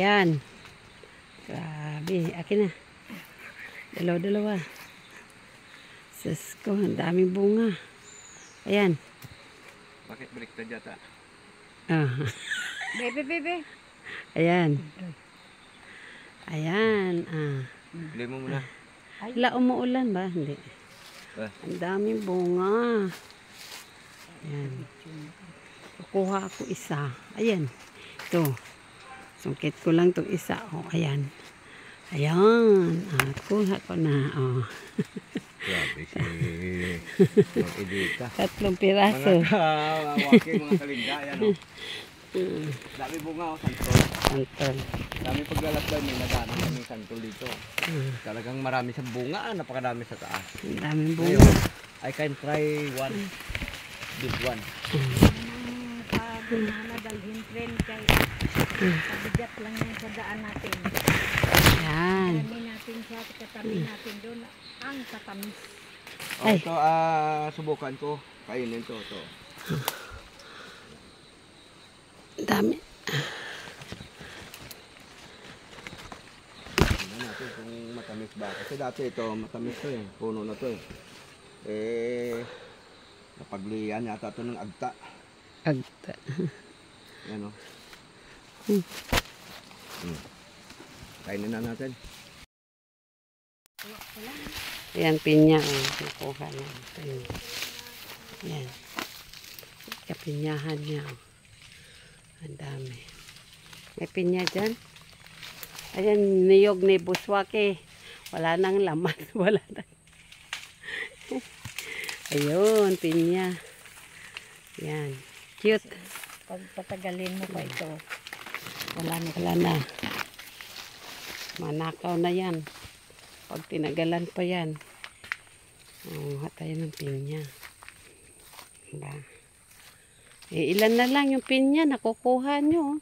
Ayan. Grabe. Akin na. Dalawa-dalawa. Sus ko, ang daming bunga. Ayan. Bakit baliktad yata? Ah. Bebe. Ayan. Ayan. Ah. Bili mo muna. Wala, umuulan ba? Hindi. Ang daming bunga. Ayan. Kukuha ako isa. Ayan. Ito. Sungkit ko lang itong isa. Oh, ayan. Ayan. Ah, kuha ko na. Oh. Grabe si Edita. 3 piraso. Mga kalinda. Ayan o. Dami bunga o, santol. Santol. Dami paglalasdan may nadaanan kami santol dito. Talagang marami sa bunga. Napakadami sa taas. Ang daming bunga. Ngayon, I can try one. This one. Dalhin friend kay pabigat lang yung sa daan natin. Ayan. Kami natin siya, katabi natin doon. Ang katamis. Ay. Ito, subukan ko. Kainin to. Ang dami. Tingnan natin kung matamis ba. Kasi dati ito, matamis to eh. Puno na to eh. Napaglian yata to ng agta. Agta. Yan o. Kainin na natin. Ayan, pinya. Oh. Nakuha na. Ayan. Kapinyahan niya. Oh. Ang dami. May pinya dyan. Ayan, niyog ni Buswake. Wala nang laman. Wala nang. Ayun, pinya. Ayan. Cute. Pag patagalin mo pa ito, wala Wala na. Manakaw na yan. Pag tinagalan pa yan. Tayo ng pinya. Diba? Eh, ilan na lang yung pinya nakukuha nyo.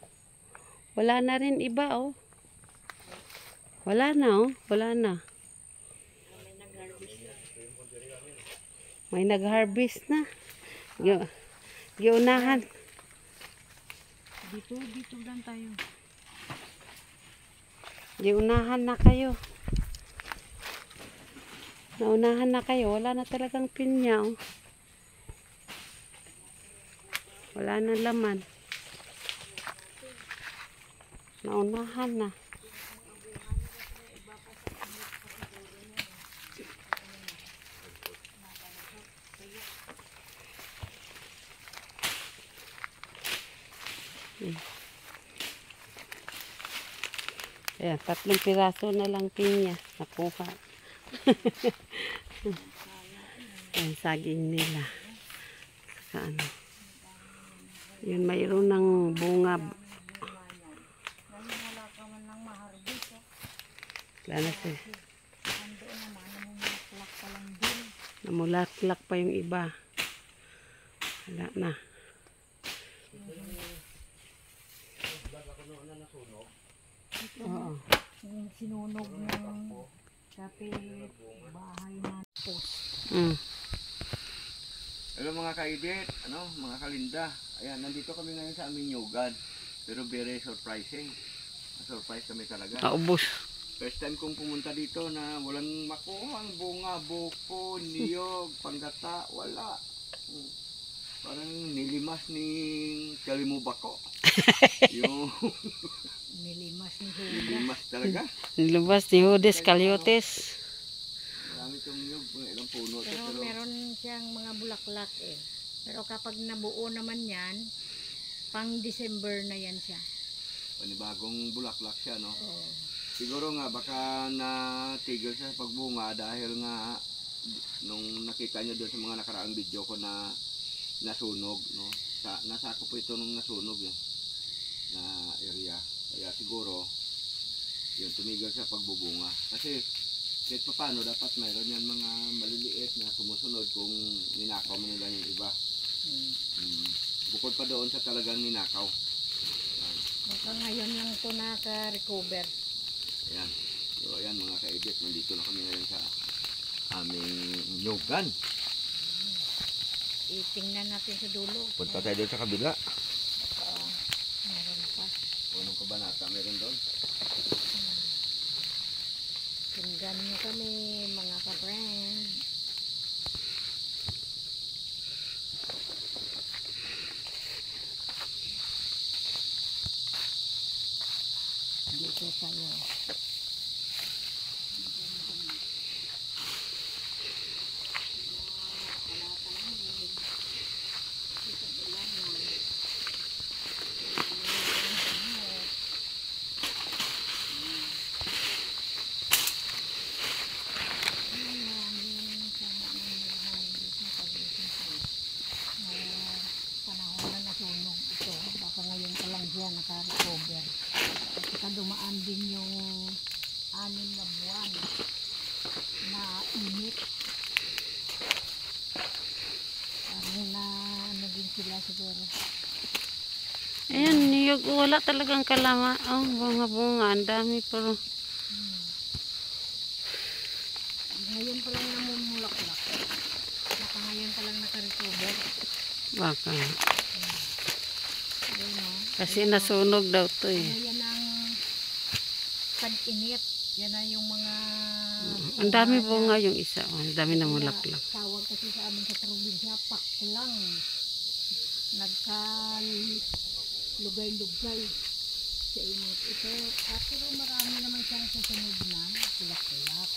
Wala na rin iba, oh. Wala na, oh. Wala na. May nag-harvest na. Giunahan. dito lang tayo. Giunahan na kayo. Naunahan na kayo. Wala na talagang pinya, oh. Wala na laman. Naunahan na. Ayan, 3 piraso na lang pinya. Nakuha. Ayan, saging nila. Saka ano. Yun, mayroon ng bunga. Wala na siya. Namulaklak pa yung iba. Wala na. Oo. Yung sinunog ng kapit bahay na post. Hello mga kaedit, mga kalinda. Ayan, nandito kami ngayon sa aming nyugan. Pero very surprising. Surprise kami talaga. Naubos. First time kong pumunta dito na walang makuha ang bunga, buko, niyog, panggata, wala. Parang nilimas ni Kalimubako. Yung Nilimas ni Huda. nilimas talaga. Nilabas ni Judas Caliotes. Marami itong niyog, mga ilang puno. Pero meron siyang mga bulaklak eh. Pero kapag nabuo naman yan, pang December na yan siya. Panibagong bulaklak siya, no? Oo. Siguro nga baka natigil siya sa pagbunga dahil nga nung nakita niyo doon sa mga nakaraang video ko na nasunog, no? Nasako po ito nung nasunog na area. Kaya siguro yun, tumigil siya pagbubunga. Kasi kahit pa paano dapat mayroon yan mga maliliit na sumusunod kung ninakaw mo nila yung iba. Bukod pa doon sa talagang ninakaw. Baka ngayon lang ito naka-recover. Ayan. So ayan mga ka-edit, nandito na kami ngayon sa aming nyugan. Itingnan natin sa dulo. Punta tayo doon sa kabila. Meron pa. Anong kabanata meron doon? Tunggan nyo kami, mga ka-friend. Dito tayo. Panahon na nasunog ito. Baka ngayon pa lang siya naka-recover. At saka dumaan din yung 6 na buwan na init. Parang na ano din sila siguro. Ayan, niyog, wala talagang kalama. Oh, bunga-bunga. Ang dami pero. Ngayon pa lang namumulaklak. Baka ngayon pa lang naka-recover. Baka. Ayun, no? Kasi nasunog daw to eh. Ano yan ang tag-init. Yan na yung mga Ang dami bunga yung isa. Oh, ang dami na mulaklak. tawag kasi sa amin sa probinsya, paklang. Nagka-lugay-lugay sa init. Ito, pero marami naman siyang susunod na bulaklak.